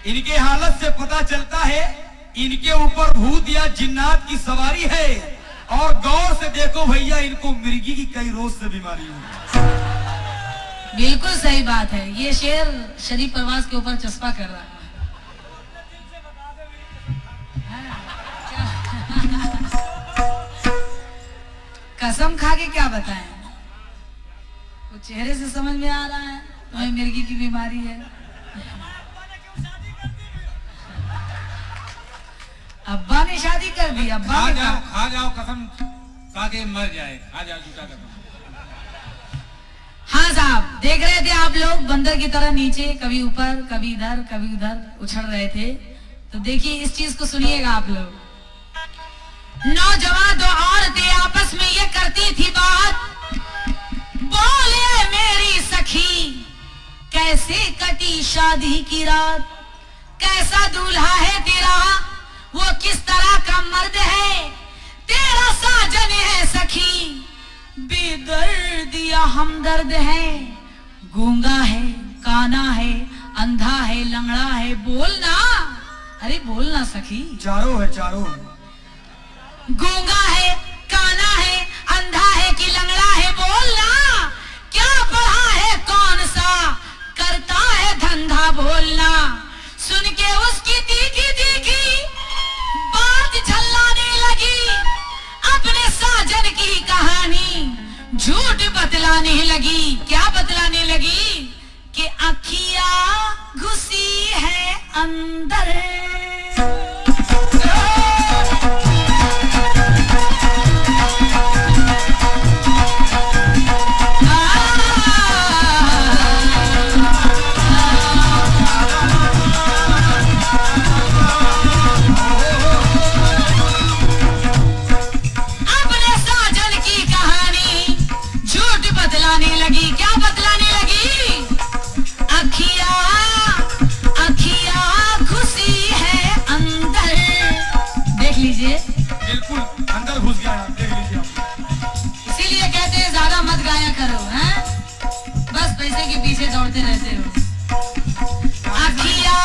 इनके हालत से पता चलता है इनके ऊपर भूत या जिन्नात की सवारी है। और गौर से देखो भैया, इनको मिर्गी की कई रोज से बीमारी है। बिल्कुल सही बात है। ये शेर शरीफ परवाज के ऊपर चस्पा कर रहा है। कसम खा के क्या बताएं, वो चेहरे से समझ में आ रहा है तुम्हें मिर्गी की बीमारी है। अब्बा ने शादी कर दी। अब्बा खा जाओ कसम खा के मर जाए। खा जाओ झूठा कसम। हाँ साहब, देख रहे थे आप लोग बंदर की तरह नीचे कभी ऊपर कभी इधर कभी उधर उछल रहे थे। तो देखिए इस चीज को सुनिएगा आप लोग। नौजवान दो औरतें आपस में ये करती थी बात, बोले मेरी सखी कैसे कटी शादी की रात, कैसा दूल्हा है तेरा, वो किस तरह का मर्द है, तेरा साजन है सखी बेदर्द या हमदर्द है, गूंगा है काना है अंधा है लंगड़ा है, बोलना। अरे बोलना सखी। चारों है, चारों गूंगा है काना है अंधा है कि लंगड़ा है, बोलना। क्या पढ़ा है कौन सा करता है धंधा, बोलना। सुन के उसकी तीखी तीखी बात झल्लाने लगी, अपने साजन की कहानी झूठ बतलाने लगी। क्या बतलाने लगी कि अखिया घुसी है अंदर। बतलाने लगी। क्या बतलाने लगी? अखिया अखिया घुसी है अंदर। देख लीजिए, बिल्कुल अंदर घुस गया, देख लीजिए। इसीलिए कहते हैं ज्यादा मत गाया करो, हैं? बस पैसे के पीछे दौड़ते रहते हो। अखिया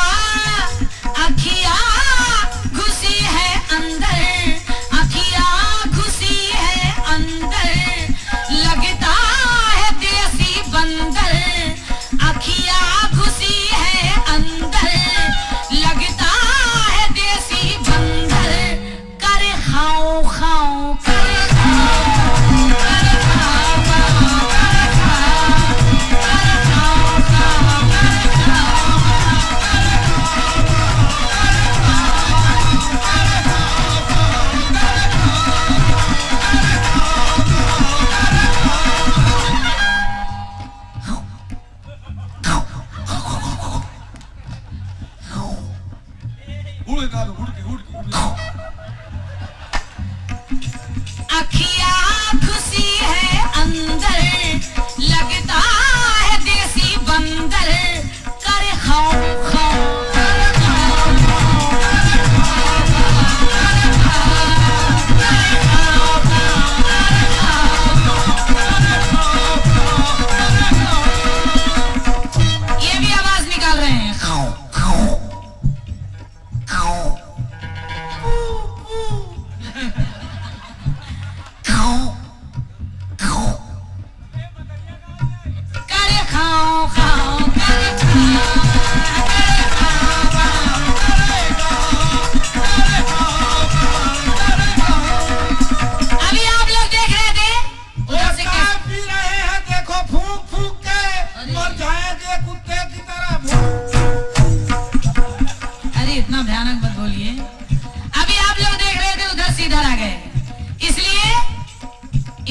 अखिया घुसी है अंदर, अखिया घुसी है अंदर, लगता बंदर, अखिया घुसी है अंदर, लगता है देसी बंदर, करे खाओ खाओ करे खाओ करे खाओ करे खाओ करे खाओ करे अखिया घुसी है अंदर, लगता है देसी बंदर, करे खाओ खाओ करे खाओ करे खाओ करे खाओ करे खाओ। ये भी आवाज निकाल रहे हैं, खाओ खाओ खाओ भयानक मत बोलिए। अभी आप लोग देख रहे थे उधर से इधर आ गए, इसलिए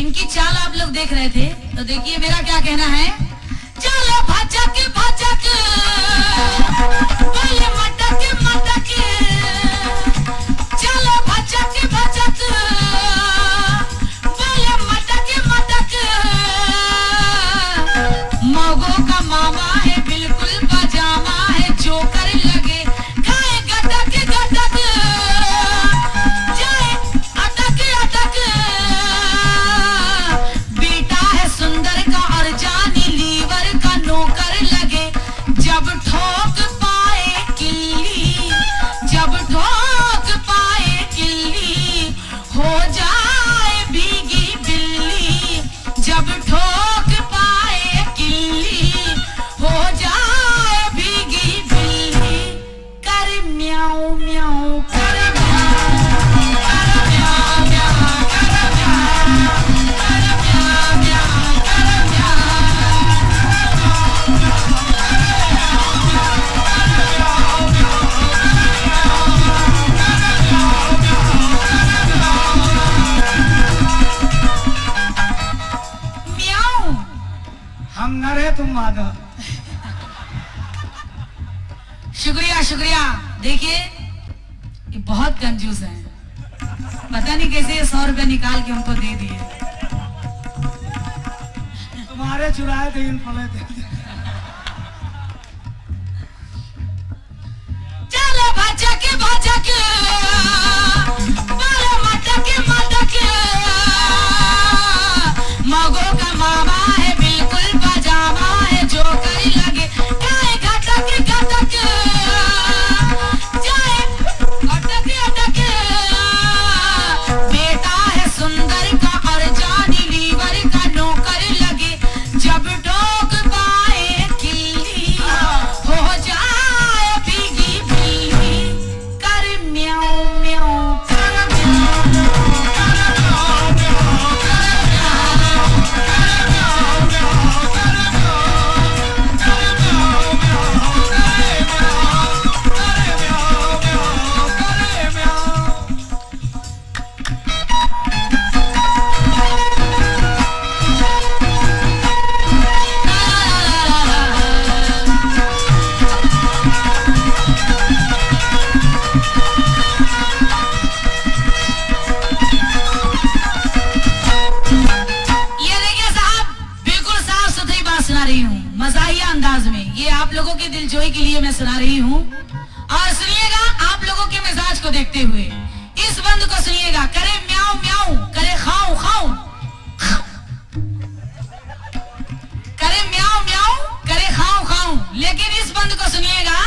इनकी चाल आप लोग देख रहे थे। तो देखिए मेरा क्या कहना है। चलो भचक भचक बोले मटक मटक, चलो भचक भचक बोले मटक मटक, मोगो का मामा है बिल्कुल पजामा है, जोकर लगे खाए गटक गटक, जाए अटक अटक, बेटा है सुंदर का और जानी लीवर का नौकर लगे, जब ठोक पाए किल्ली शुक्रिया शुक्रिया। देखिए ये बहुत कंजूस है, पता नहीं कैसे 100 रुपया निकाल के हमको दे दिए। तुम्हारे चुराए थे इन फले थे। चलो भजक भजक बोलो मटक मटक, मगो का मामा है बिल्कुल पजामा है, जो करी लगे गाए घटक घटक जाए अटक अटक। बेटा है सुंदर का और जानी लीवर का नौकर लगे, जब डोक पाए किल्ली हो जाए भीगी बिल्ली, कर म्याऊं म्याऊं कर म्याऊं कर म्याऊं म्याऊं कर म्याऊं कर म्याऊं म्याऊं कर म्याऊं कर म्याऊं म्याऊं कर म्याऊं कर म्याऊं। ये देखिए साहब, बिल्कुल साफ सुथरी बात सुना रही हूँ मजाहिया अंदाज में। ये आप लोगों की दिलजोई के लिए मैं सुना रही हूँ, और सुनिएगा आप लोगों के मिजाज को देखते हुए। इस बंद को सुनिएगा, करे म्याऊं म्याऊं, करे खाऊं खाऊं, करे म्याऊं म्याऊं, करे खाऊं खाऊं। लेकिन इस बंद को सुनिएगा,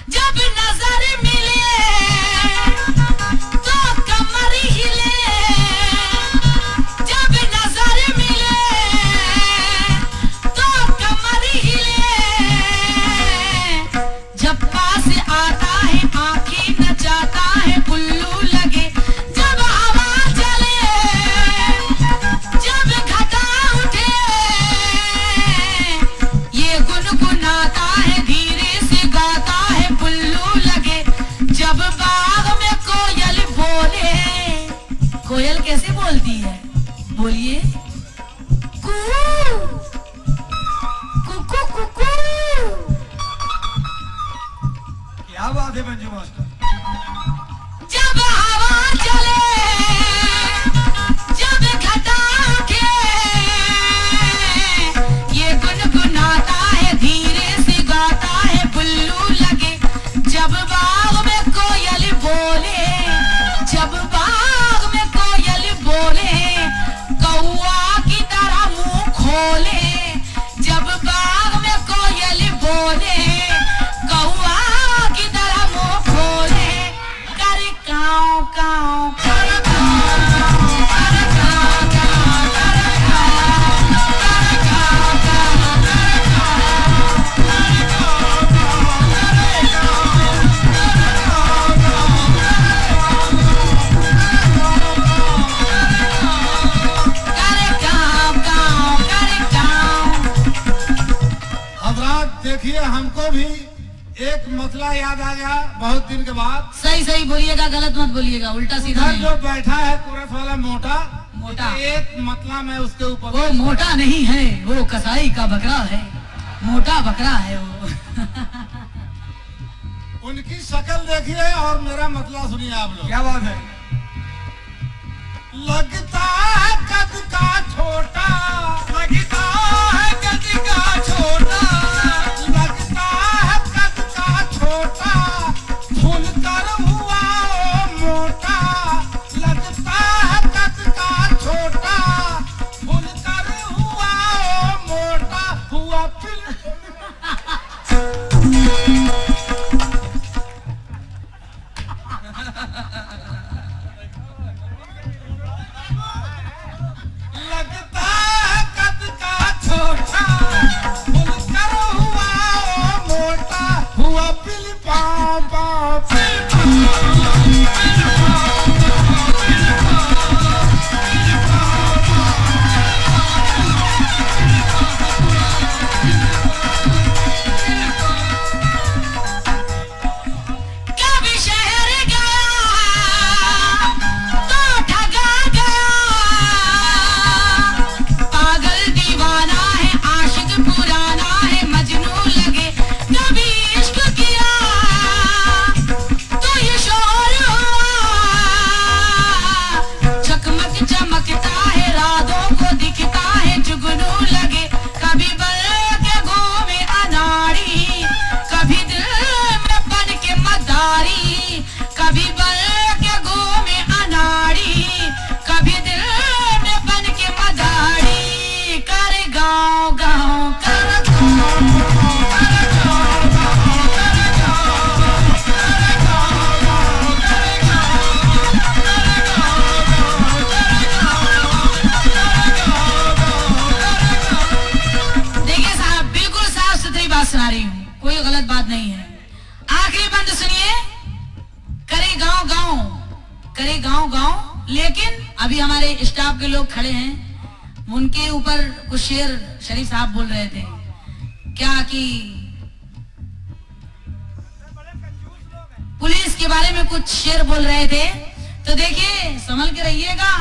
जब नजर मिले तो कमर हिले, जब नजर मिले तो कमर हिले, जब पास आता है आंखें नचाता है पुल्लू लगे, जब हवा चले जब घटा उठे, ये गुनगुनाता है धीरे से गाता है पुल्लू लगे, जब बाग में कोयल बोले। कोयल कैसे बोलती है, बोलिए कू कुकू कुकू। क्या बात है मंजू मास्टर। जब हवा चले जब घटा उठे, ये गुनगुनाता है धीरे से गाता है पुल्लू लगे, जब बाग में कोयल बोले, जब बाग में कोयल बोले, कौआ की तरह मुंह खोले, जब बाग में कोयल बोले, कौआ की तरह मुंह खोले, कर काऊ काऊ कर काऊ कर काऊ काऊ कर काऊ कर काऊ काऊ कर काऊ कर काऊ हजरात देखिए, हमको भी एक मसला याद आ गया बहुत दिन के बाद। सही सही बोलिएगा, गलत मत बोलिएगा, उल्टा सीधा उधर नहीं। जो बैठा है कोरस वाला मोटा मोटा। एक मतला मैं उसके ऊपर वो मोटा नहीं है, वो कसाई का बकरा है, मोटा बकरा है वो। उनकी शक्ल देखिए और मेरा मतला सुनिए आप लोग। क्या बात है। लगता है कद का छोटा, लगता है कद का छोटा, लगता है कद का छोटा, फूलकर हुआ ओ मोटा, लगता है कद का छोटा, फूलकर हुआ ओ मोटा, हुआ फिर लगता है कद का कोई गलत बात नहीं है। आखिरी बंद सुनिए, करे गांव गांव, करे गांव गांव। लेकिन अभी हमारे स्टाफ के लोग खड़े हैं, उनके ऊपर कुछ शेर शरीफ साहब बोल रहे थे क्या कि पुलिस के बारे में कुछ शेर बोल रहे थे। तो देखिए संभल के रहिएगा,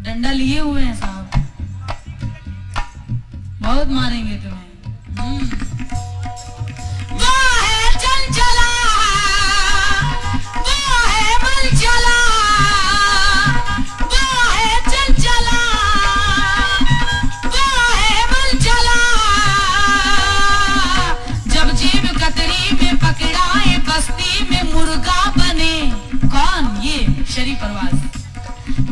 डंडा लिए हुए हैं साहब, बहुत मारेंगे तुम्हें। वो है चंचला, वो है मनचला, वो है चंचला, वो है मनचला। जब जेब कतरी में पकड़ाए बस्ती में मुर्गा बने। कौन? ये शरीफ परवाज।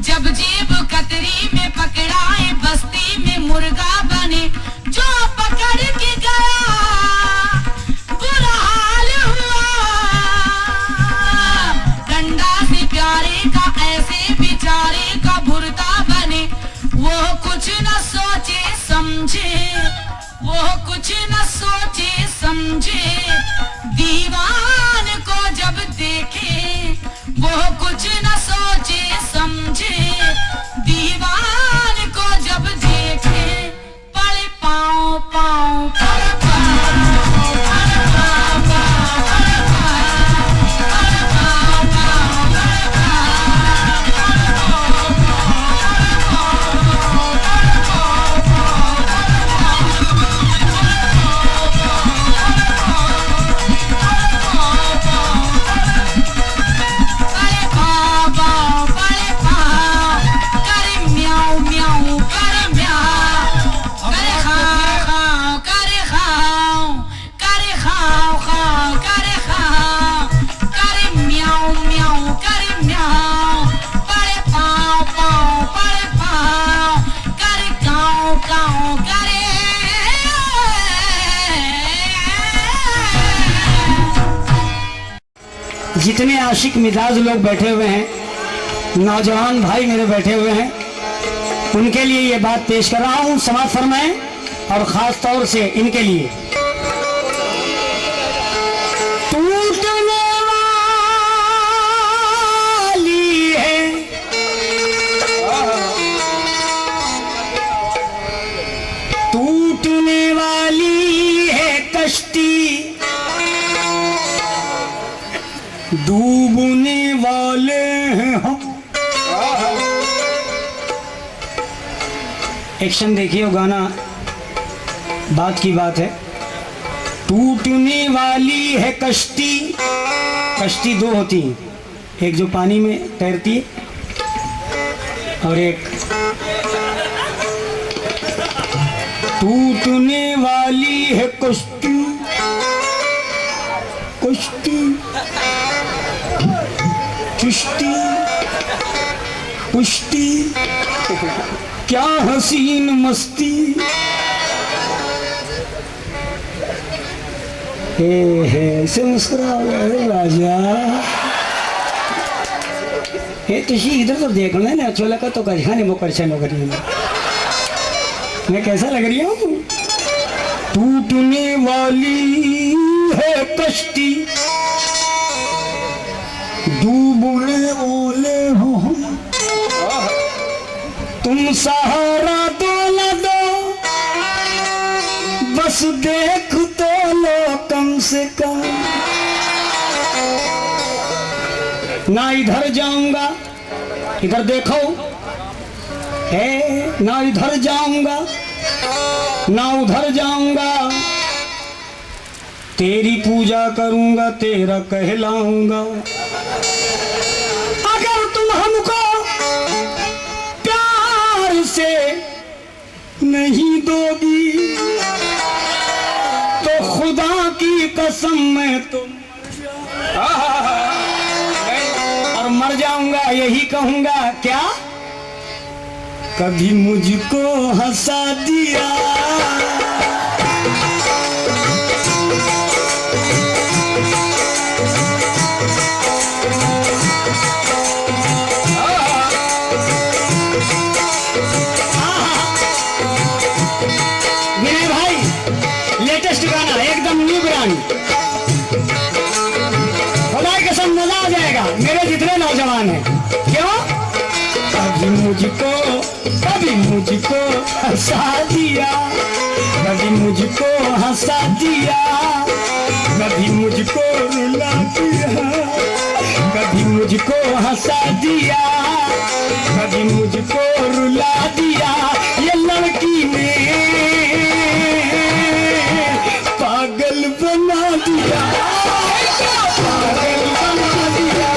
जब जेब कतरी में पकड़ाए बस्ती में मुर्गा बने, जो पकड़ के गया बुरा हाल हुआ। डंडा से प्यारे का ऐसे बेचारे का भुरता बने। वो कुछ न सोचे समझे, वो कुछ न सोचे समझे, दीवान को जब देखे। वो कुछ न सोचे समझे, दीवान को जब देखे। पड़े पाँव पाँव पड़े पाँव, पड़े पाँव पाँव, पड़े पाँव, पड़े पाँव पाँव, पड़े जितने आशिक मिजाज लोग बैठे हुए हैं, नौजवान भाई मेरे बैठे हुए हैं, उनके लिए ये बात पेश कर रहा हूँ, समाज फरमाएं। और खास तौर से इनके लिए टूटने वाली है, टूटने वाली है कश्ती, डूबने वाले हैं हम। एक्शन देखिए, वो गाना बात की बात है। टूटने वाली है कश्ती, कश्ती दो होती हैं, एक जो पानी में तैरती है और एक टूटने वाली है कश्ती, कश्ती चिश्ती पुश्ती, क्या हसीन मस्ती। ऐसे मुस्कुरा राजा, तुझी इधर तो देखना ना, चोला का तो करिया वो परेशान हो करिए। मैं कैसा लग रही हूँ? टूटने वाली है कश्ती, डूबने वाले हो हम। तुम सहारा दो न दो, बस देख तो लो कम से कम। ना इधर जाऊंगा, इधर देखो है, ना इधर जाऊंगा ना उधर जाऊंगा, तेरी पूजा करूंगा तेरा कहलाऊंगा। अगर तुम हमको प्यार से नहीं दोगी तो खुदा की कसम मैं तो और मर जाऊंगा, यही कहूंगा क्या कभी मुझको हंसा दिया। विनय भाई, लेटेस्ट गाना एकदम न्यू ब्रांड। मेरे जितने नौजवान हैं। क्यों? कभी मुझको हंसा दिया, कभी मुझको हंसा दिया, कभी मुझको रुला दिया, कभी मुझको हंसा दिया, कभी मुझको रुला दिया। ये लड़की ने पागल बना दिया, पागल बना दिया।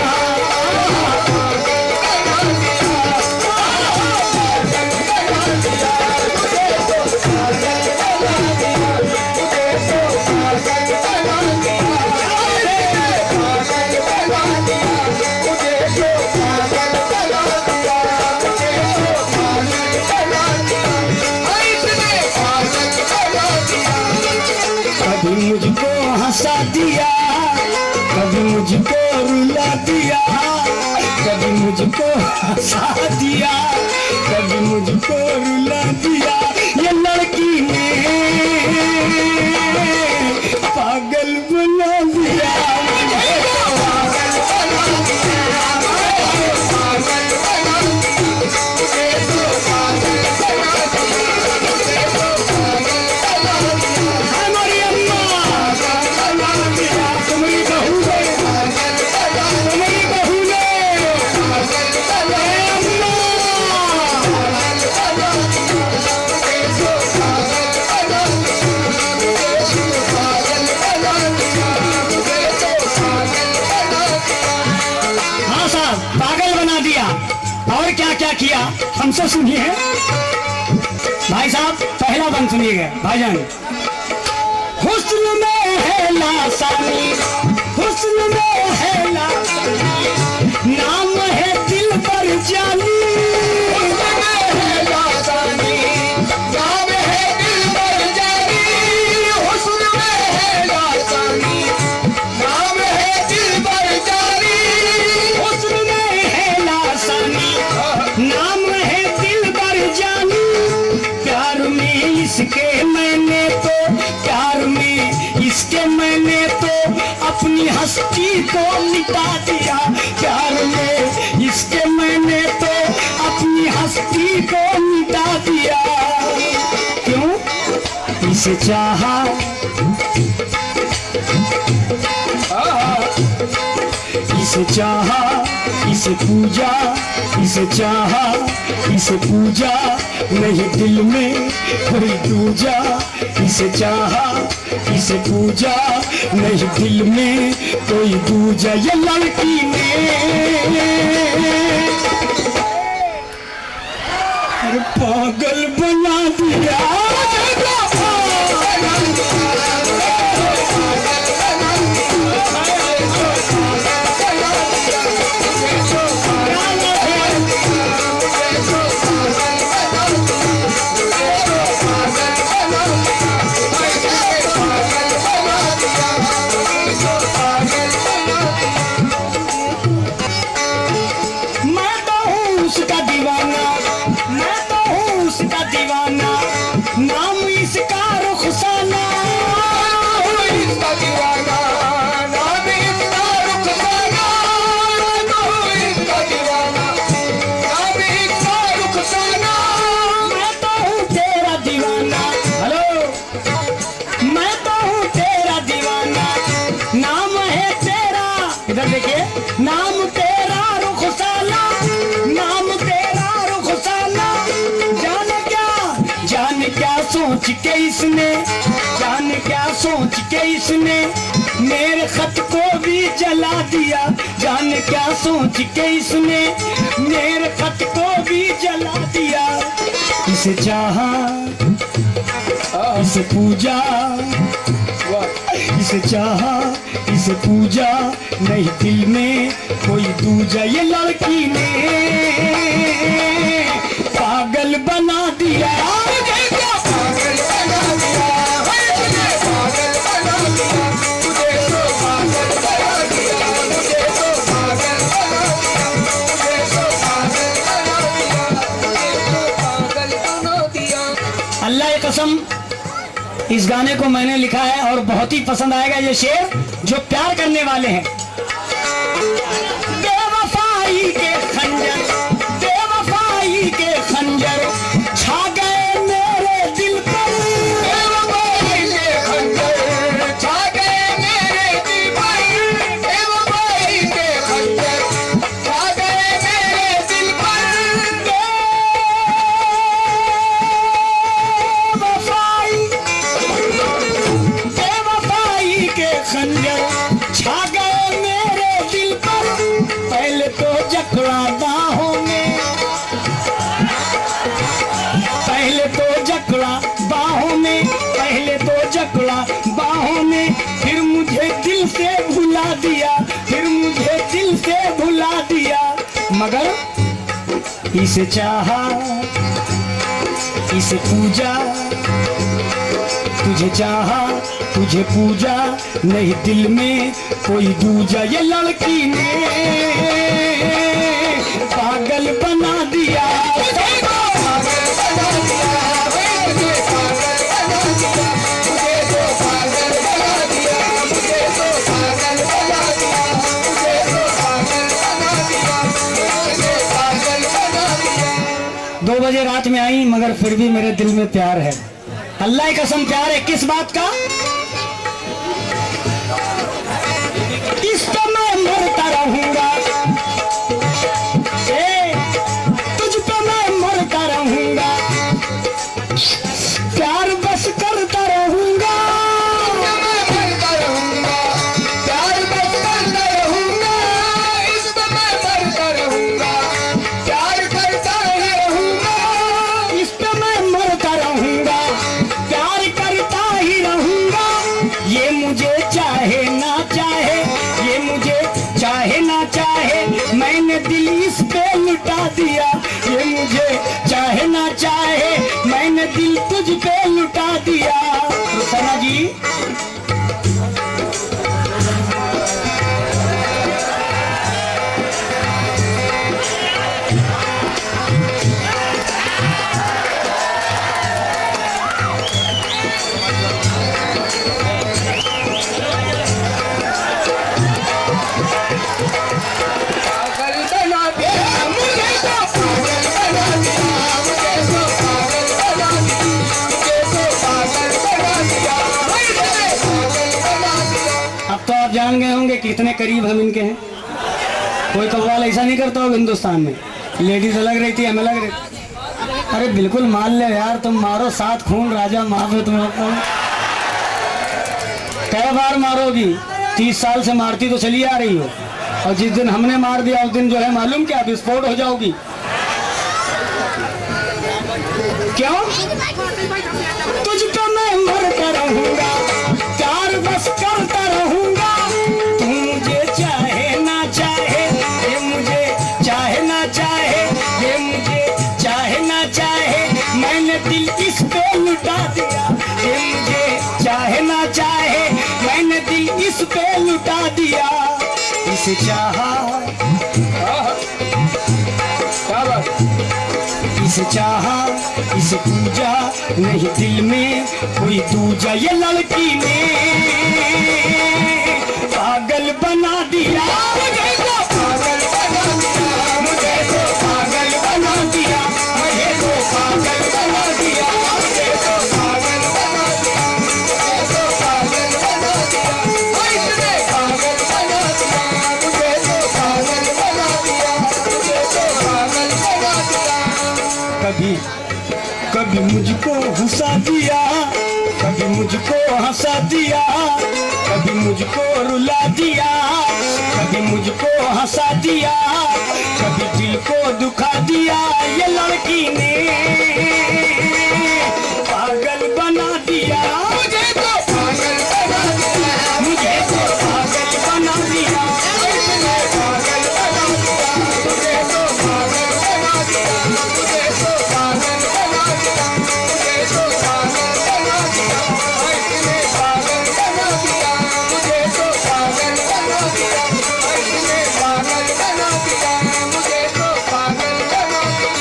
कभी मुझको हंसा दिया, कभी मुझको रुला दिया, कभी मुझको हंसा दिया, कभी मुझको रुला दिया। ये लड़की ने पागल बना दिया, हमारी अम्मा तुम्हारी बहू ने, तुम्हारी बहू ने, हाँ साहब पागल बना दिया। और क्या क्या किया हमसे सुनिए भाई साहब। पहला बंद सुनिएगा भाईजान। हुस्न में है लासानी, हुस्न में है लासानी, नाम है दिल पर जानी, हुस्न में है लासानी, नाम है दिल पर जानी, हुस्न में है लासानी, नाम है दिल पर जानी, हुस्न में है लासानी, नाम है दिल पर जानी। प्यार में इसके मैंने तो, प्यार में इसके मैंने तो अपनी हस्ती को मिटा दिया, प्यार में इसके मैंने तो अपनी हस्ती को मिटा दिया। क्यों? इसे चाहा, इसे चाहा, इसे पूजा, इसे चाहा, इसे पूजा, नहीं दिल में कोई दूजा। इसे चाहा, इसे पूजा, नहीं दिल में कोई दूजा। ये लड़की ने अरे पागल बना दिया, मैं तो हूँ उसका दीवाना, मैं तो हूँ उसका दीवाना, नाम इसका रुखसाना, इसका दीवाना, नाम इसका रुखसाना, इसका दीवाना, नाम इसका रुखसाना। मैं तो हूँ तेरा दीवाना, हेलो, मैं तो हूँ तेरा दीवाना, नाम है तेरा, इधर देखिए, नाम तेरा रुखसाना, नाम तेरा रुखसाना। जाने क्या सोच के इसने, जाने क्या सोच के इसने मेरे खत को भी जला दिया, जाने क्या सोच के इसने मेरे खत को भी जला दिया। इसे चाहा, इसे पूजा, इसे चाहा, इसे पूजा, नहीं दिल में कोई दूजा। ये लड़की ने पागल बना दिया, पागल बना दिया, पागल बना दिया, मुझे तो पागल बना दिया, मुझे तो पागल बना दिया, मुझे तो पागल बना दिया। अल्लाह की कसम इस गाने को मैंने लिखा है और बहुत ही पसंद आएगा ये शेर जो प्यार करने वाले हैं। छा गए मेरे दिल पर पहले तो जकड़ा बाहों में, पहले तो जकड़ा बाहों में, पहले तो जकड़ा बाहों में, फिर मुझे दिल से भुला दिया, फिर मुझे दिल से भुला दिया। मगर इसे चाहा, इसे पूजा, तुझे चाहा, तुझे पूजा, नहीं दिल में कोई दूजा। ये लड़की ने पागल बना दिया, दो बजे रात में आई मगर फिर भी मेरे दिल में प्यार है। अल्लाह की कसम प्यार है। किस बात का? इस पे मैं मरता रहूंगा, तुझ पे मैं मरता रहूंगा, प्यार बस करता रहूंगा, प्यार बस करता रहूंगा, इस पे मैं मरता रहूंगा, प्यार करता ही रहूंगा, इस पे मैं मरता रहूंगा, प्यार करता ही रहूंगा। ये मुझे चाहे ना चाहे, ये मुझे चाहे ना चाहे, मैंने दिल इस पे लुटा दिया। ये मुझे चाहे ना चाहे, मैंने दिल तुझ पे लुटा दिया। रुखसाना जी, जान गए होंगे कितने करीब हम इनके हैं। कोई कव्वाल ऐसा नहीं करता होगा हिंदुस्तान में, लेडीज अलग रहती है, हम अलग रहती। अरे बिल्कुल मान ले यार, तुम मारो 7 खून राजा माफे तुम कई बार मारोगी। 30 साल से मारती तो चली आ रही हो, और जिस दिन हमने मार दिया उस दिन जो है मालूम क्या विस्फोट हो जाओगी। क्यों? तुझ पे मैं मरता रहूंगा, प्यार बस करता रहूंगा, तू मुझे चाहे ना चाहे, ये मुझे चाहे ना चाहे, ये मुझे चाहे ना चाहे, मैंने दिल इस पे लुटा दिया। ये मुझे चाहे ना चाहे, मैंने दिल इस पे लुटा दिया। इसे चाहा, इसे चाहा, इसे पूजा, नहीं दिल में कोई दूजा। ये लड़की ने पागल बना दिया, मुझे तो पागल बना दिया, मुझे तो पागल बना दिया, मुझे तो पागल बना दिया, मुझे तो पागल बना दिया, मुझे तो पागल बना दिया, मुझे पागल बना दिया, मुझे तो पागल बना दिया, मुझे तो पागल बना दिया। कभी कभी मुझको हंसा दिया, कभी मुझको हंसा दिया, कभी मुझको रुला दिया, कभी मुझको हंसा दिया, कभी दिल को दुखा दिया। ये लड़की ने पागल बना दिया, मुझे तो पागल बना दिया, मुझे तो पागल बना दिया, मुझे पागल बना दिया, मुझे तो पागल बना दिया, मुझे तो पागल बना दिया, मुझे तो पागल बना दिया, इसने पागल बना दिया, मुझे तो पागल बना दिया, इसने पागल बना दिया, मुझे तो पागल बना दिया।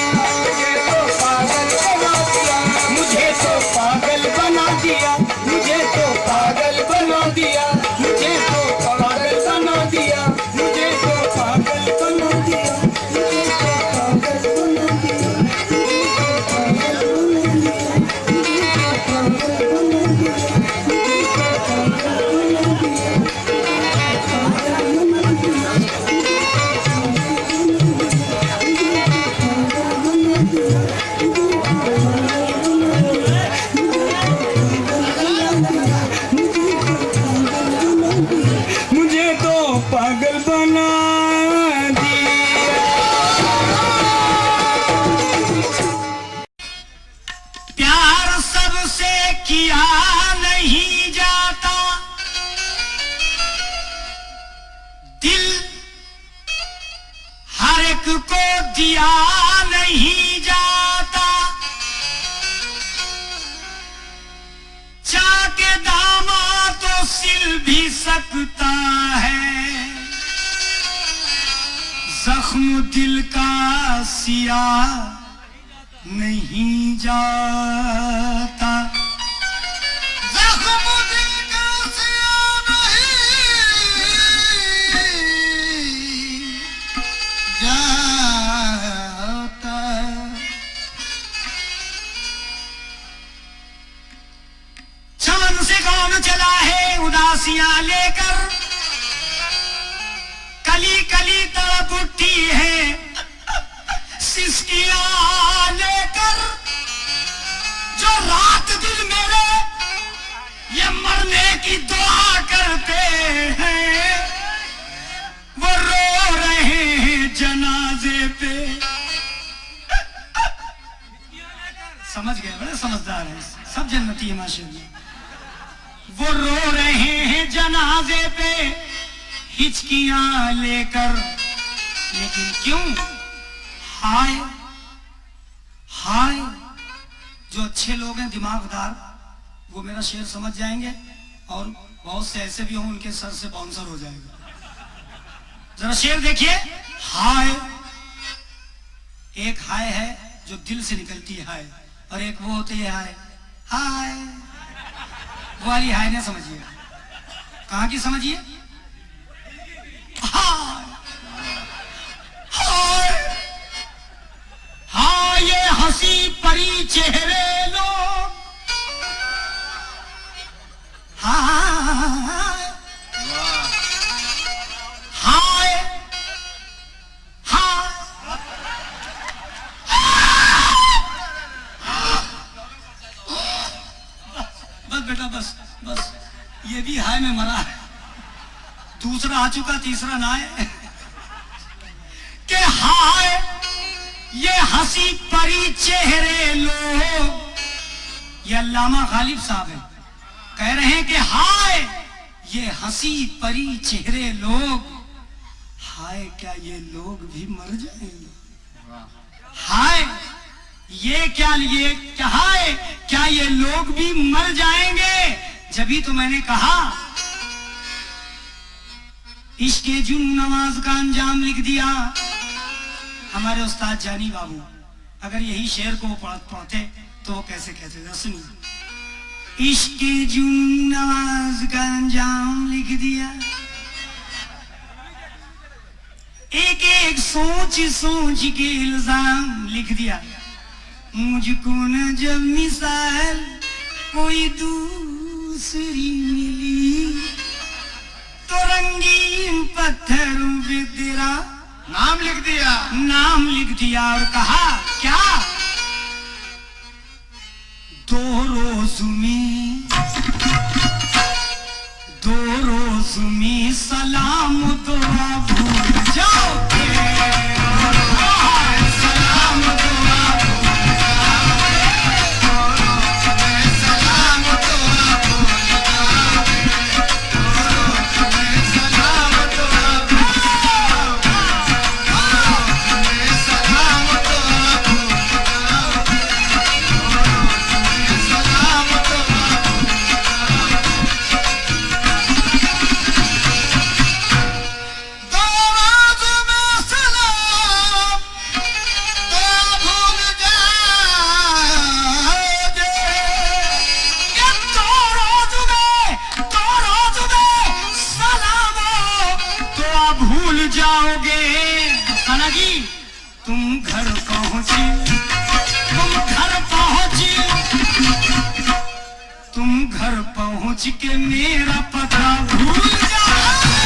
को दिया नहीं जाता, चाके दामा तो सिल भी सकता है, जख्म दिल का सिया नहीं जाता। जख्म दिल का सिया नहीं जाता। चमन से कौन चला है उदासियां लेकर, कली कली तड़प उठी है सिसकियां लेकर, जो रात दिन मेरे ये मरने की दुआ करते हैं, वो रो रहे हैं जनाजे पे। समझ गए, बड़े समझदार हैं, सब जन्नती है माशाअल्लाह। वो रो रहे हैं जनाजे पे हिचकियां लेकर, लेकिन क्यों? हाय हाय, जो अच्छे लोग हैं दिमागदार, वो मेरा शेर समझ जाएंगे, और बहुत से ऐसे भी हों उनके सर से बाउंसर हो जाएगा। जरा शेर देखिए। हाय, एक हाय है जो दिल से निकलती है हाय, और एक वो होती है हाय हाय, वो वाली हाय ना समझिए। कहाँ की समझिए? हाय हाय हाय, ये हंसी परी चेहरे लोग, हाय हाय हाय, बस बेटा बस बस, ये भी हाय में मरा है, दूसरा आ चुका, तीसरा ना है। के हाय, ये हंसी परी चेहरे लोग, ये अल्लामा गालिब साहब हैं, कह रहे हैं कि हाय, ये हंसी परी चेहरे लोग, हाय क्या ये लोग भी मर जाएंगे? हाय ये क्या हाय क्या ये लोग भी मर जाएंगे? जभी तो मैंने कहा इश्क जुन नवाज का अंजाम लिख दिया हमारे उस्ताद जानी बाबू। अगर यही शेर को पढ़ते तो वो कैसे कहते थे, सुनिए। इश्क जुन नवाज का अंजाम लिख दिया, एक एक सोच सोच के इल्जाम लिख दिया, मुझको न जब मिसाल कोई दूसरी मिली, तो रंगीन पत्थरों पे तेरा नाम लिख दिया, नाम लिख दिया, और कहा क्या? दो रोज में सलाम दुआ भूल जाओगे, सलाम दुआ भूल जाओगे, सलाम दुआ भूल जाओगे, सलाम दुआ भूल जाओगे, सलाम दुआ भूल जाओगे, सलाम दुआ जाओगे। खाना जी तुम घर पहुंची, तुम घर पहुंच के मेरा पता भूल जाओगे,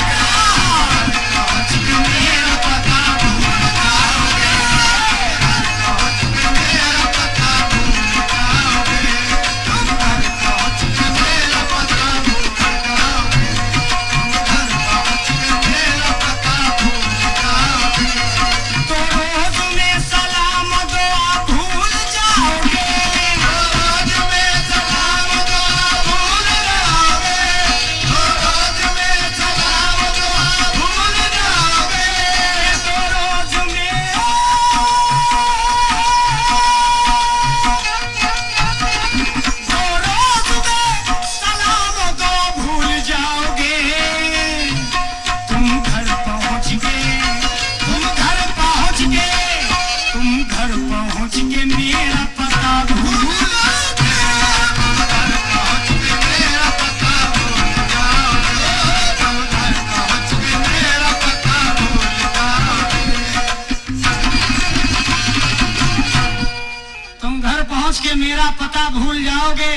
पहुंच के मेरा पता भूल जाओगे, पहुंच के मेरा पता भूल जाओगे, तुम घर पहुंच के मेरा पता भूल जाओगे, तुम घर पहुंच के मेरा पता भूल जाओगे, तो रोज में सलाम दुआ भूल जाओगे, रोज में सलाम दुआ भूल जाओगे, भूल जाओगे।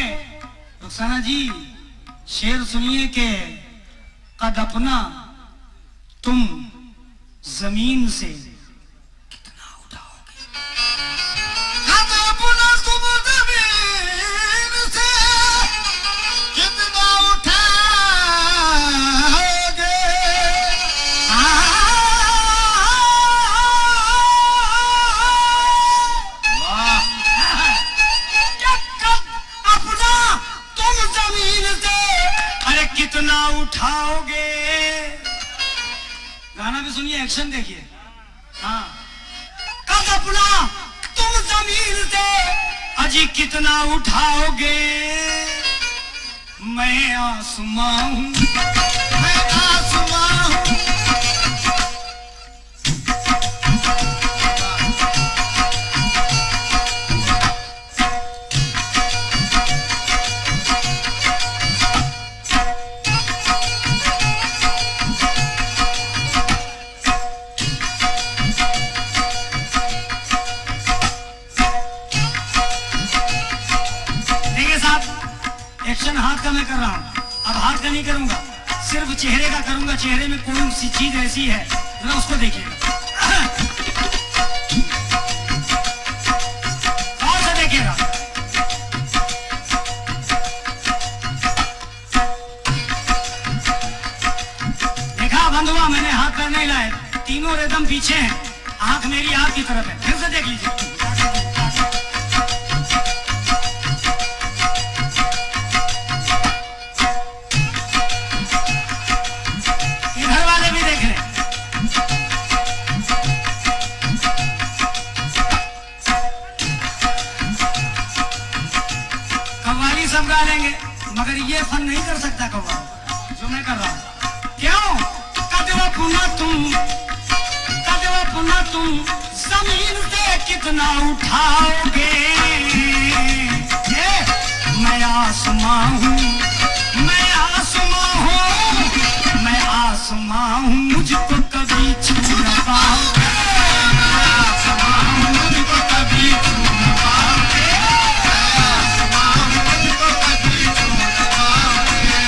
रुखसाना जी शेर सुनिए के कद अपना तुम जमीन से कितना उठाओगे। कद अपना तुम जमीन से कितना उठाओगे। वाह! क्या कद अपना तुम जमीन से अरे कितना उठाओगे। गाना भी सुनिए, एक्शन देखिए। हाँ, कद अपना तुम जमीन से अजी कितना उठाओगे। मैं आसमां हूँ, मैं आसमां हूँ। देखिए साहब, एक्शन हाथ का मैं कर रहा हूँ, अब हाथ का नहीं करूंगा, सिर्फ चेहरे का करूंगा। चेहरे में कोई सी चीज ऐसी है जरा उसको देखिएगा, और से देखिएगा। देखा बंधुआ, मैंने हाथ पैर नहीं लाए, तीनों रिदम पीछे हैं, आंख मेरी आपकी तरफ है। फिर से देख लीजिए। इधर वाले भी देख रहे हैं। कव्वाली सब गा लेंगे मगर ये फन नहीं कर सकता कव्वाली जो मैं कर रहा हूं। क्यों? कदवा पुना तुम जमीन से कितना उठाओगे। मैं आसमां हूँ, मैं आसमां हूँ, मैं आसमां हूँ, मुझको कभी छू न पाओगे। मैं आसमां हूँ, मुझको कभी छू न पाओगे। मैं आसमां हूँ, मुझको कभी छू न पाओगे।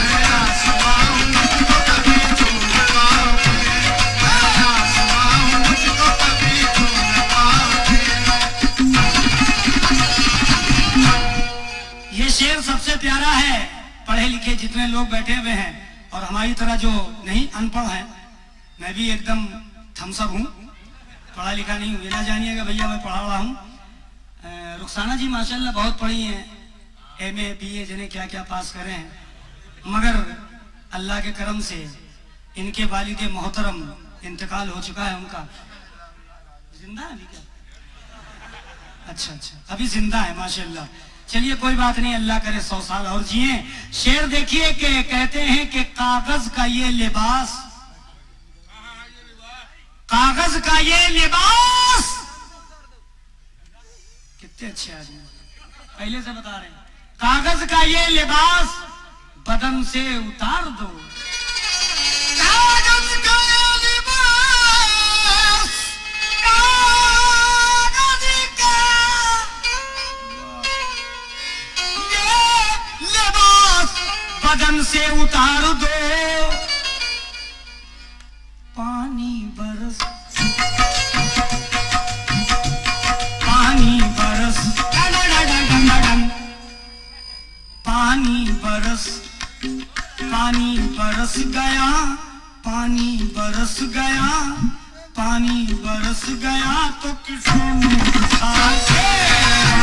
मैं आसमां हूँ, मुझको कभी छू न पाओगे। मैं आसमां हूँ, मुझको कभी छू न पाओगे। ये शेर सबसे प्यारा है। पढ़े लिखे जितने लोग बैठे हुए हैं और हमारी तरह जो नहीं अनपढ़ है, मैं भी एकदम थम्सअप हूँ, पढ़ा लिखा नहीं हूँ। ये ना जानिएगा भैया मैं पढ़ा रहा हूँ। रुखसाना जी माशाल्लाह बहुत पढ़ी हैं, MA BA जिन्हें क्या क्या पास करे हैं, मगर अल्लाह के करम से इनके वालिद मोहतरम इंतकाल हो चुका है उनका। जिंदा है अभी क्या? अच्छा अच्छा, अभी जिंदा है माशाल्लाह। चलिए कोई बात नहीं, अल्लाह करे 100 साल और जिए। शेर देखिए कि कहते हैं कि कागज का ये लिबास, कागज का ये लिबास। कितने अच्छे आदमी, पहले से बता रहे हैं। कागज का ये लिबास बदन से उतार दो। कागज का ये लिबास, कागज का ये लिबास बदन से उतार दो। पानी बरस, पानी बरस, पानी बरस, पानी बरस गया, पानी बरस गया, पानी बरस गया तो किसे मुंह दिखाओगे।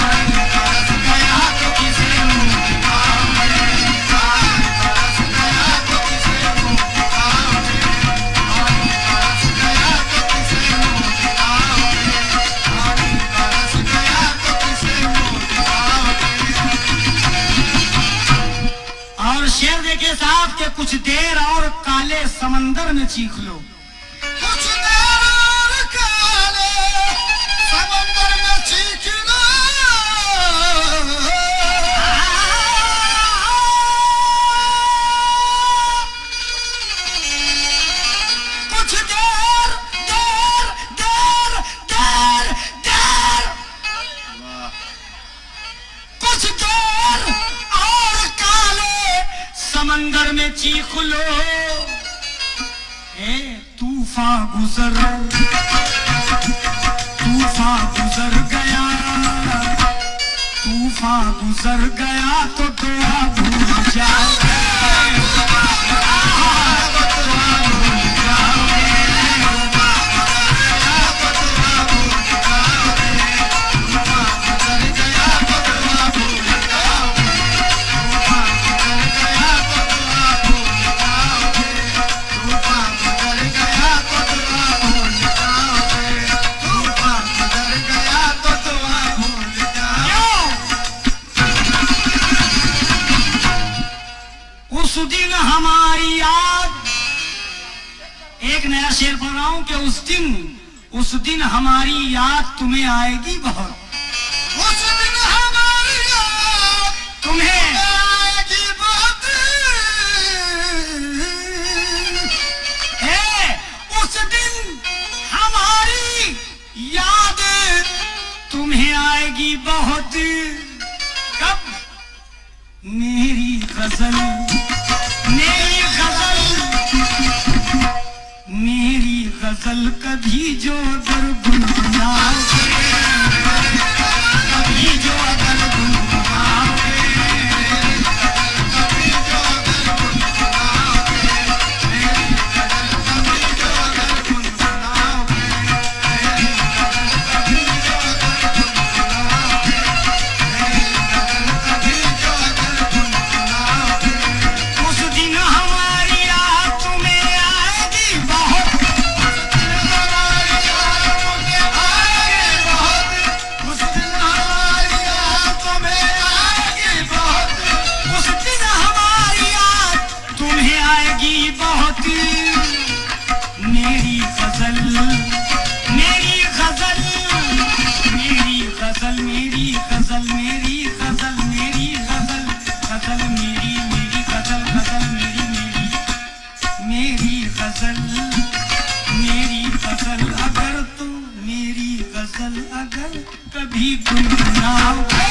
पानी बरस गया तो किसे मुंह दिखाओगे। पानी बरस गया तो किसे मुंह दिखाओगे। पानी बरस गया तो किसे मुंह दिखाओगे। पानी बरस गया तो किसे मुंह दिखाओगे। और शेर देखिए साहब के कुछ देर और काले समंदर में चीख लो। कुछ देर और काले समंदर में चीख लो। कुछ देर देर देर देर देर कुछ चीख लो, तूफान गुजर गया, तूफान गुजर गया तो दुआ भूल जाओगे। उस दिन हमारी याद, एक नया शेर पढ़ रहा हूं कि उस दिन हमारी याद तुम्हें आएगी बहुत। उस दिन हमारी याद तुम्हें आएगी बहुत, उस दिन हमारी याद तुम्हें आएगी बहुत। कब? मेरी गजल, मेरी गजल कभी जो अगर गुनगुनाओगे, कभी जो अगर गुनगुनाओगे, कभी जो अगर गुनगुनाओगे, मेरी गजल कभी जो अगर गुनगुनाओगे, मेरी गजल कभी जो अगर गुनगुनाओगे, मेरी गजल कभी जो अगर गुनगुनाओगे, उस दिन हमारी याद तुम्हें आएगी बहुत। बहुत मेरी गजल, मेरी गजल, मेरी गजल, मेरी गजल, मेरी गजल, मेरी गजल, गजल मेरी, मेरी गजल, गजल मेरी, मेरी गजल, मेरी गजल अगर तुम, मेरी गजल अगर कभी गुनगुनाओगे,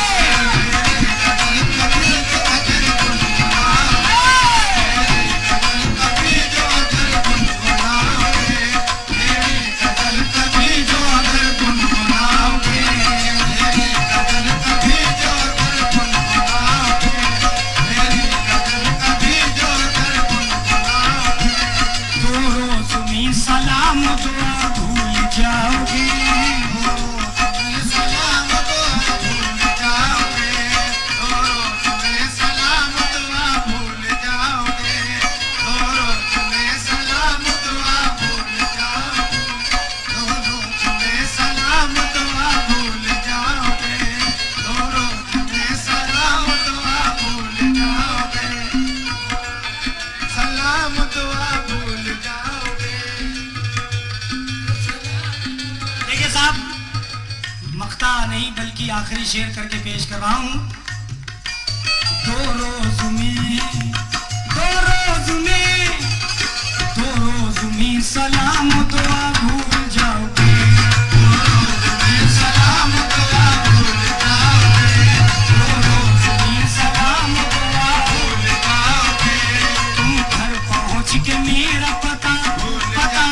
सलाम दुआ भूल जाओगे, सलाम दुआ भूल जाओगे, तुम्हें सलाम दुआ भूल जाओगे, तुम्हें सलाम दुआ भूल जाओगे, तुम्हें सलाम दुआ भूल जाओगे, तुम्हें सलाम दुआ भूल जाओगे, सलाम दुआ भूल जाओगे। देखिए साहब, मक्ता नहीं बल्कि आखिरी शेर करके पेश कर रहा हूं। दो रोज में सलाम दुआ भूल जाओगे, सलाम दुआ भूल जाओगे, सलाम दुआ भूल जाओगे, तुम घर पहुंच के मेरा पता, पता,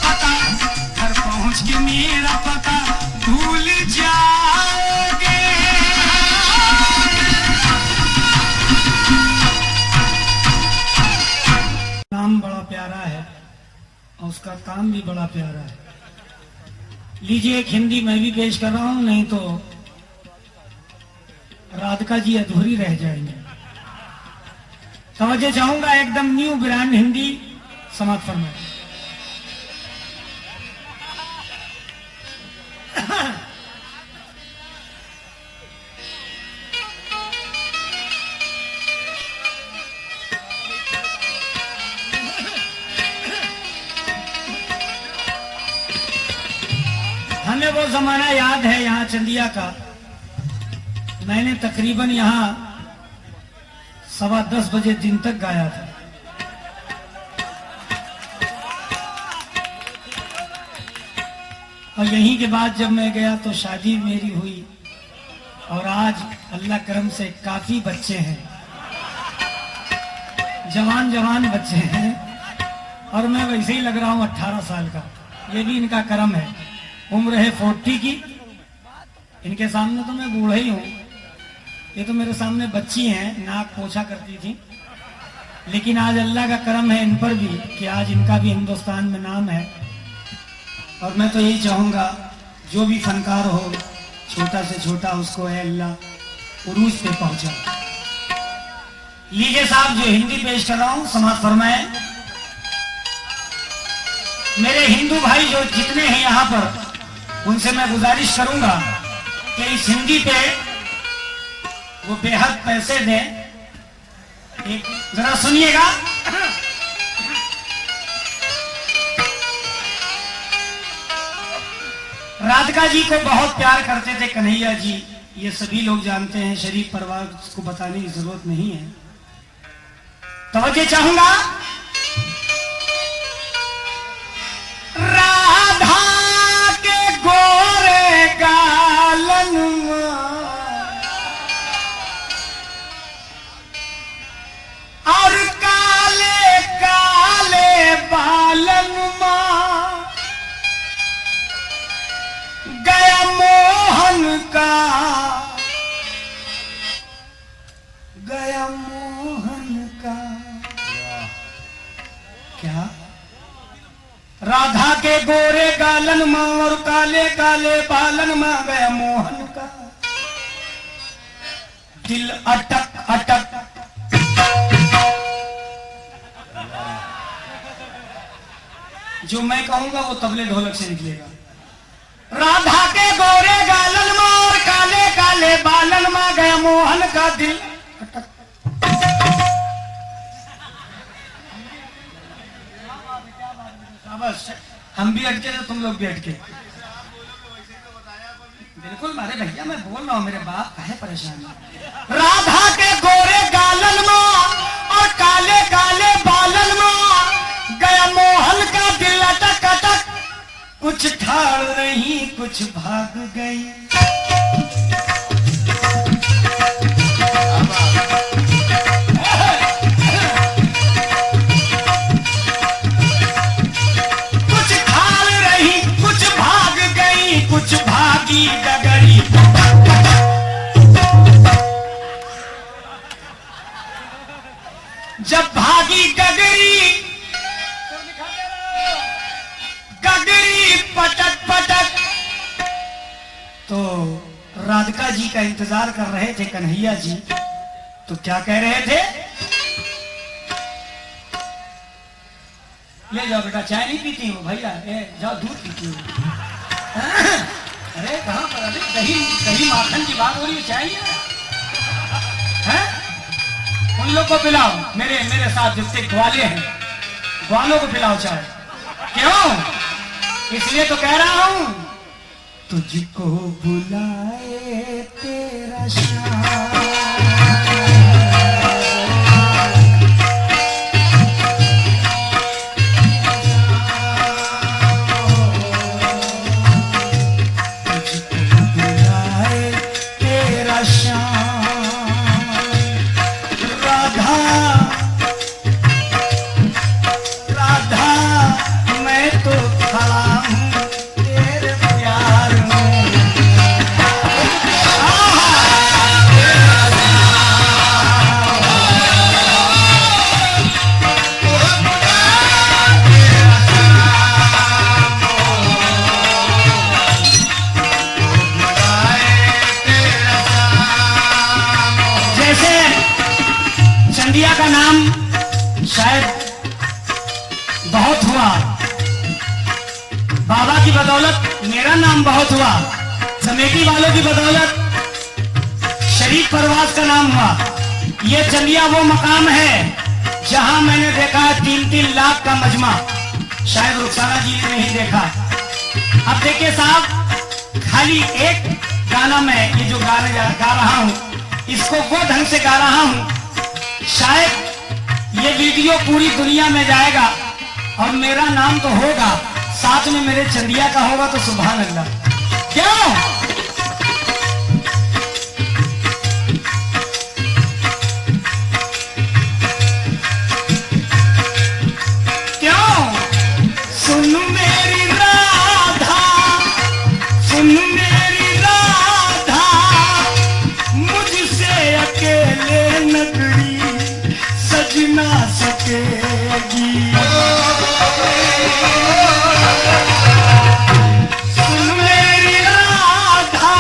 पता, घर पहुंच के मेरा पता भूल जाओगे। नाम बड़ा प्यारा है और उसका काम भी बड़ा प्यारा है। लीजिए, एक हिंदी मैं भी पेश कर रहा हूं, नहीं तो राधिका जी अधूरी रह जाएंगे। समझे चाहूंगा, एकदम न्यू ब्रांड हिंदी समाप्त फरमाए। हमें वो जमाना याद है यहाँ चंदिया का, मैंने तकरीबन यहाँ 10:15 बजे दिन तक गाया था। और यहीं के बाद जब मैं गया तो शादी मेरी हुई और आज अल्लाह करम से काफी बच्चे हैं। जवान जवान बच्चे हैं और मैं वैसे ही लग रहा हूँ 18 साल का। ये भी इनका कर्म है। उम्र है 40 की। इनके सामने तो मैं बूढ़ा ही हूँ। ये तो मेरे सामने बच्ची हैं, नाक पोछा करती थी। लेकिन आज अल्लाह का करम है इन पर भी कि आज इनका भी हिंदुस्तान में नाम है। और मैं तो यही चाहूँगा जो भी फनकार हो, छोटा से छोटा, उसको है अल्लाह उरूज पे पहुंचा। लीजिए साहब, जो हिंदी पेश कर रहा हूं समाज फरमाए। मेरे हिंदू भाई जो जितने हैं यहाँ पर, उनसे मैं गुजारिश करूंगा कि इस हिंदी पे वो बेहद पैसे दें। एक जरा सुनिएगा। राधिका जी को बहुत प्यार करते थे कन्हैया जी, ये सभी लोग जानते हैं, शरीफ परिवार को बताने की जरूरत नहीं है। तवज्जो चाहूंगा। राधा के गोरे गालन और काले काले बालन गया मोहन का, गया मोहन का। क्या? राधा के गोरे गालन मां और काले काले बालन मां गया मोहन का। दिल अटक अटक जो मैं कहूंगा वो तबले ढोलक से निकलेगा। राधा के गोरे गालन मां और काले काले बालन मां गया मोहन का दिल अटक। बस हम भी अटके तो तुम लोग भी अटके। बिल्कुल मारे भैया, मैं बोल रहा हूँ, मेरे बाप है परेशान। राधा के गोरे गालन मां और काले काले बालन मां गया मोहन का दिल अटक अटक। कुछ ठाड़ रही कुछ भाग गई। कुछ ठाड़ रही कुछ भाग गई, कुछ भागी डगरी। जब भागी गगरी, गगरी पटक पटक, तो राधिका जी का इंतजार कर रहे थे कन्हैया जी। तो क्या कह रहे थे? ले जाओ बेटा, चाय नहीं पीती हूँ भैया, जाओ दूध पीती हूँ। अरे कहाँ पर? अरे दही दही माखन की बात हो रही है, चाय है? उन लोग को पिलाओ, मेरे साथ जितने ग्वाले हैं, ग्वालों को पिलाओ चाय। क्यों? इसलिए तो कह रहा हूं, तुझको बुलाए तेरा श्याम, तुझको बुलाए तेरा श्याम। राधा राधा मैं तो खड़ा हूँ तेरे प्यार में। जैसे चंदिया का नाम शायद बहुत हुआ, बाबा की बदौलत मेरा नाम बहुत हुआ, समेटी वालों की बदौलत शरीफ परवास का नाम हुआ। ये चंदिया वो मकाम है जहां मैंने देखा 3-3 लाख का मजमा। शायद रुखसाना जी ने नहीं देखा। अब देखिए साहब, खाली एक गाना मैं ये जो गा रहा हूं, इसको वो ढंग से गा रहा हूं, शायद ये वीडियो पूरी दुनिया में जाएगा और मेरा नाम तो होगा, साथ में मेरे चंदिया का होगा, तो सुभान अल्लाह। क्यों? सुन मेरी राधा, सुन मेरी राधा, मुझसे अकेले नगरी सज ना सकेगी। सुन मेरी राधा,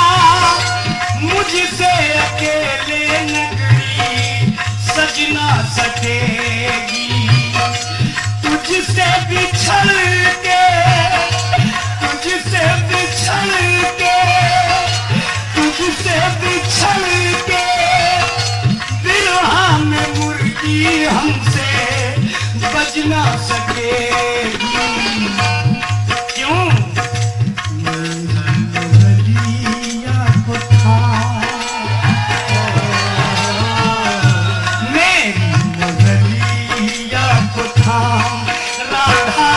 मुझसे अकेले नगरी सज ना सकेगी। तुझसे बिछड़ के, तुझसे बिछड़ के, तुझसे बिछड़ के बिरहा में मुर्गी हमसे बज ना सकेगी। क्यों? नगरिया को था, मेरी नगरिया को था, राधा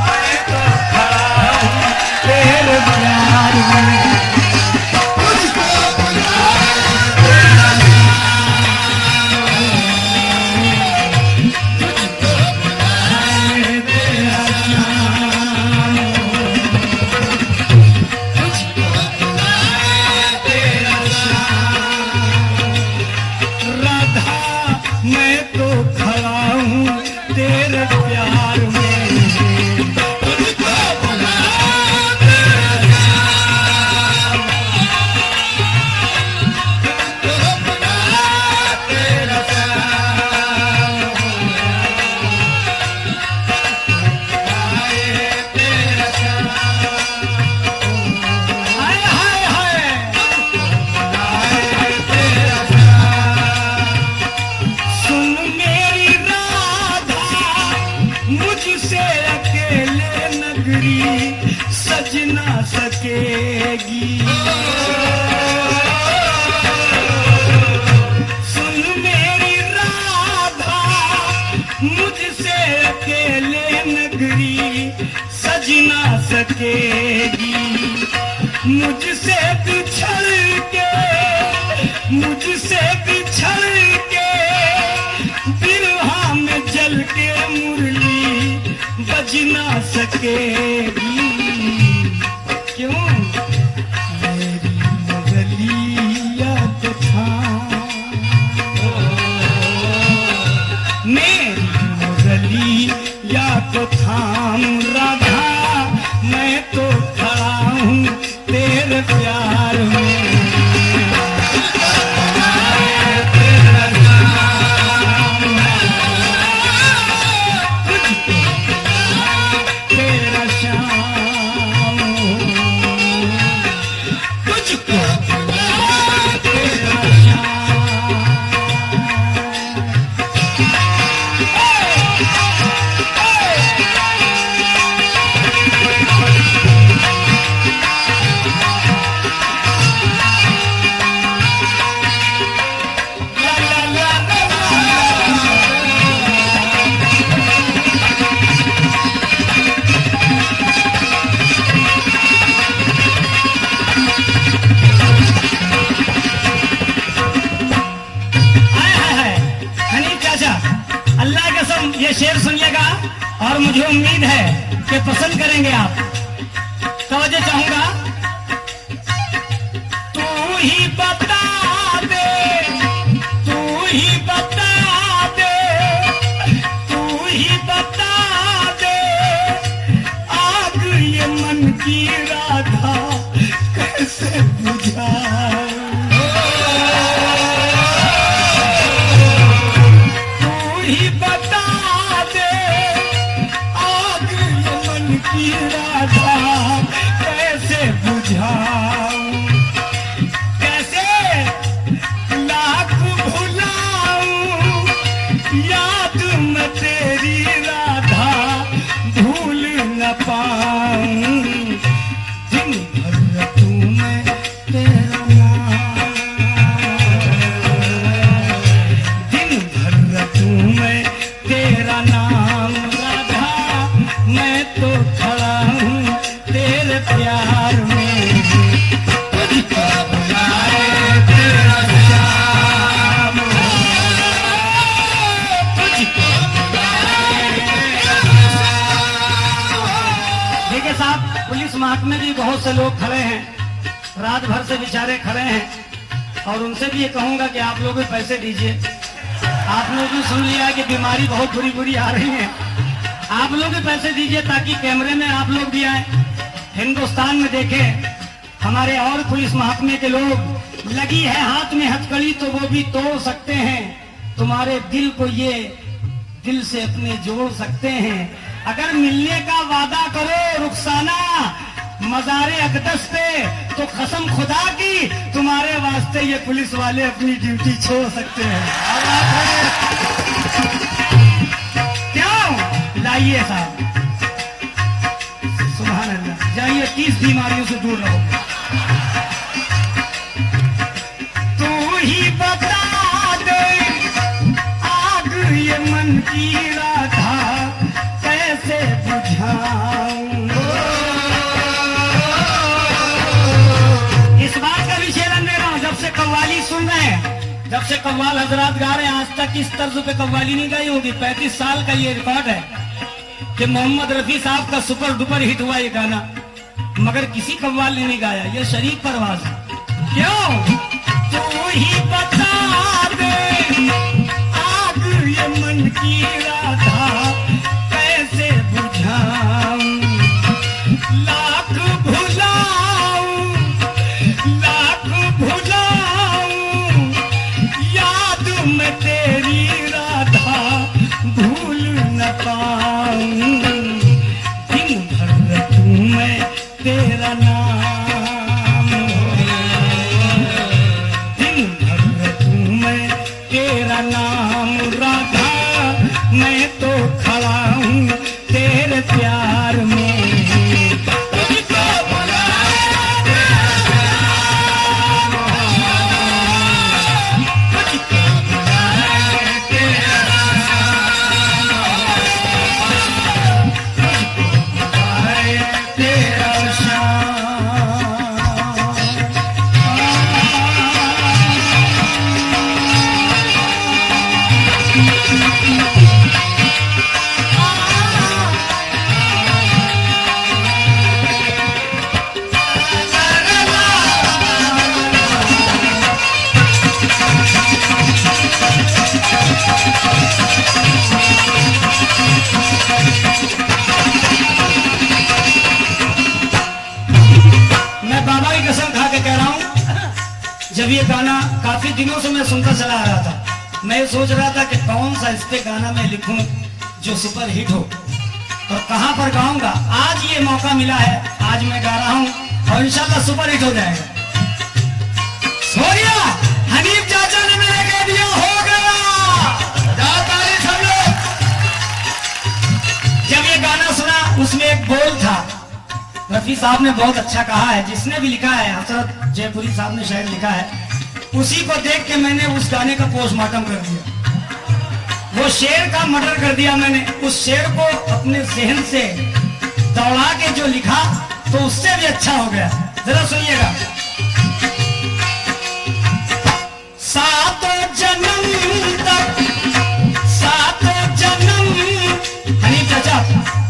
मैं तो खड़ा हूँ तेरे प्यार में। राधा मैं तो खड़ा हूँ तेरे प्यार में। हाय हाय हाय, सुन मेरी राधा, मुझसे अकेले नगरी सज ना सकेगी। सुन मेरी राधा, मुझसे अकेले नगरी सज ना सकेगी। मुझसे बिछड़ के, मुझसे बिछड़ के बिरहा में जल के मुरली बज ना सकेगी। क्यों? मेरी नगरिया को था, मेरी नगरिया को थाम, राधा मैं तो खड़ा हूँ तेरे प्यार में। तेरा श्याम, तुझको तेरा श्याम। ला ला ला ला हाय हाय हाय। हनी चाचा, अल्लाह कसम ये शेर सुनिएगा और मुझे उम्मीद है कि पसंद करेंगे आप। तवज्जो चाहूंगा। तू ही बता दे, तू ही बता दे, तू ही बता दे, आग ये मन की राधा कैसे बुझाऊं। तू ही बता दे, आग ये मन की राधा कैसे बुझाऊं। कैसे लाख भुलाऊं, याद मैं तेरी राधा भूल न पाऊं। दिन भर रखूं मैं तेरा नाम, दिन भर रखूं मैं तेरा नाम, राधा मैं तो खड़ा हूँ तेरे प्यार में। तुझको बुलाए तेरा श्याम, तुझको बुलाए तेरा श्याम। साहब, पुलिस महकमे भी बहुत से लोग खड़े हैं, रात भर से बेचारे खड़े हैं, और उनसे भी ये कहूंगा कि आप लोग भी पैसे दीजिए। आप लोग भी सुन लिया कि बीमारी बहुत बुरी बुरी आ रही है, आप लोग भी पैसे दीजिए ताकि कैमरे में आप लोग भी आए, हिंदुस्तान में देखें। हमारे और पुलिस महकमे के लोग, लगी है हाथ में हथकड़ी तो वो भी तोड़ सकते हैं, तुम्हारे दिल को ये दिल से अपने जोड़ सकते हैं। अगर मिलने का वादा करो रुखसाना मज़ारे अक़दस पे, तो कसम खुदा की तुम्हारे वास्ते ये पुलिस वाले अपनी ड्यूटी छोड़ सकते हैं। क्यों? लाइए साहब, सुभान अल्लाह, जाइए 30 बीमारियों से दूर रहो। तू ही बता दे आग ये मन की राधा कैसे बुझाऊं। इस बात का भी शेरन दे रहा हूं, जब से कव्वाली सुन रहे हैं, जब से कव्वाल हजरात गा रहे हैं, आज तक इस तर्ज पे कव्वाली नहीं गाई होगी। 35 साल का ये रिकॉर्ड है कि मोहम्मद रफी साहब का सुपर डुपर हिट हुआ ये गाना, मगर किसी कव्वाल ने नहीं गाया। ये शरीफ परवाज है। क्यों? तू ही बता दे आग ये मन की राधा कैसे बुझाऊं। लाख भुलाऊं, लाख भुलाऊं, याद में तेरी राधा भूल न पाऊं। दिन भर रखूं मैं तेरा नाम, दिन भर रखूं मैं तेरा नाम राधा, मैं तो खड़ा हूँ तेरे प्यार में। जब ये गाना काफी दिनों से मैं सुनता चला आ रहा था, मैं सोच रहा था कि कौन सा इस पे गाना मैं लिखूं जो सुपर हिट हो और कहां पर गाऊंगा। आज ये मौका मिला है, आज मैं गा रहा हूं और इंशाल्लाह सुपर हिट हो जाएगा। हो गया, हनीफ चाचा ने मेरे कह दिया, हो गया। सब लोग जब ये गाना सुना, उसमें एक बोल था, रफी साहब ने बहुत अच्छा कहा है, जिसने भी लिखा है, हजरत जयपुरी साहब ने शायद लिखा है, उसी को देख के मैंने उस गाने का पोस्टमार्टम कर दिया। वो शेर का मर्डर कर दिया मैंने। उस शेर को अपने जहन से दौड़ा के जो लिखा, तो उससे भी अच्छा हो गया। जरा सुनिएगा। सातों जन्म तक, सातों जन्म, हनीफ चाचा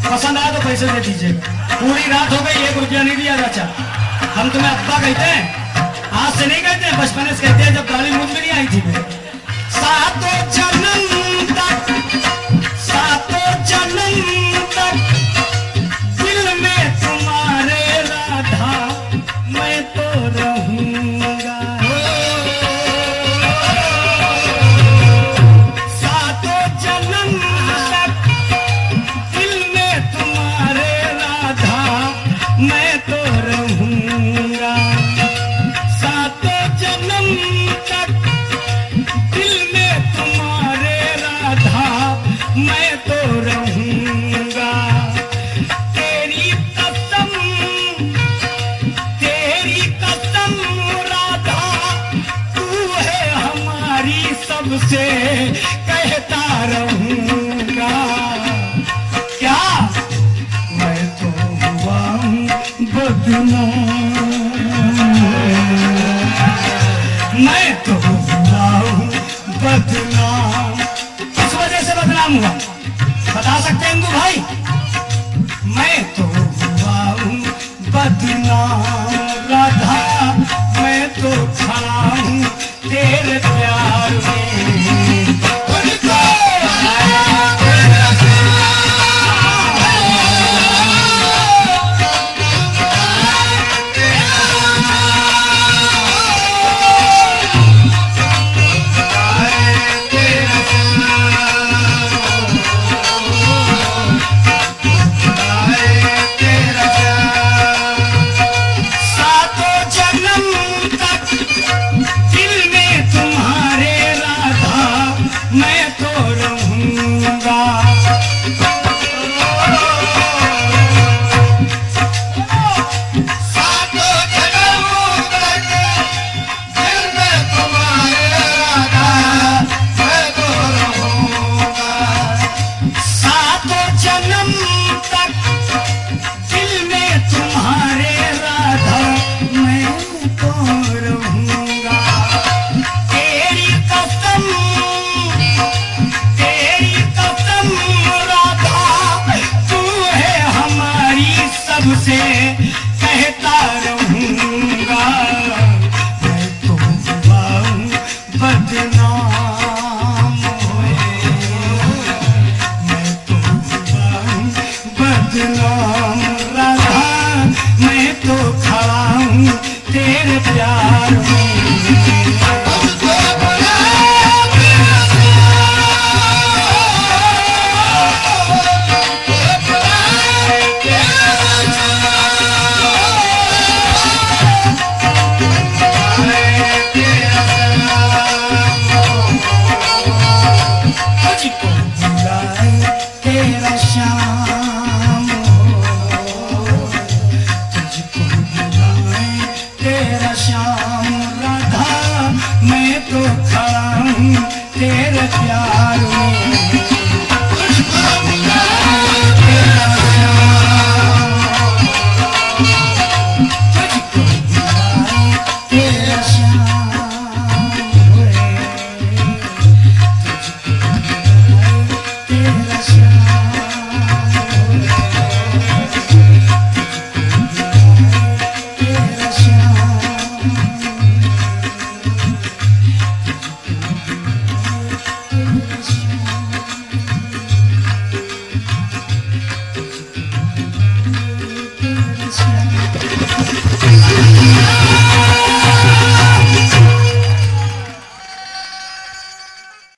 पसंद आया तो पैसे दे दीजिएगा। पूरी रात हो गई, 1 रुपया नहीं दिया चाचा। हम तुम्हें अब्बा कहते हैं, आज से नहीं कहते हैं, बचपन से कहते हैं, जब गाली मुझ में नहीं आई थी। सातों जन्म तक, सातों जन्म तक दिल में तुम्हारे राधा मैं तो रहूंगा। सातों जन्म तक दिल में तुम्हारे राधा मैं तो रहूंगा। सातों जन्म तक दिल में तुम्हारे राधा मैं तो रहूंगा। तेरी कसम, तेरी कसम राधा, तू है हमारी सबसे कहता रहूंगा। क्या मैं तो हुआ हूँ बदनाम, मैं तो हुआ हूँ बदनाम। किस वजह से बदनाम हुआ बता सकते हैं इंदु भाई? मैं तो हुआ हूँ तुझसे कहता रहूंगा, मैं तो हुआ हूँ बदनाम होए, मैं तो हुआ हूँ बदनाम राधा, मैं तो खड़ा हूँ तेरे प्यार में। तुझको बुलाए तेरा श्याम, तुझको बुलाए तेरा श्याम राधा, मैं तो खड़ा हूँ तेरे प्यार में। तुझको बुलाए तेरा श्याम, तुझको बुलाए तेरा श्याम, तेरा श्याम, तेरा श्याम, तेरा श्याम।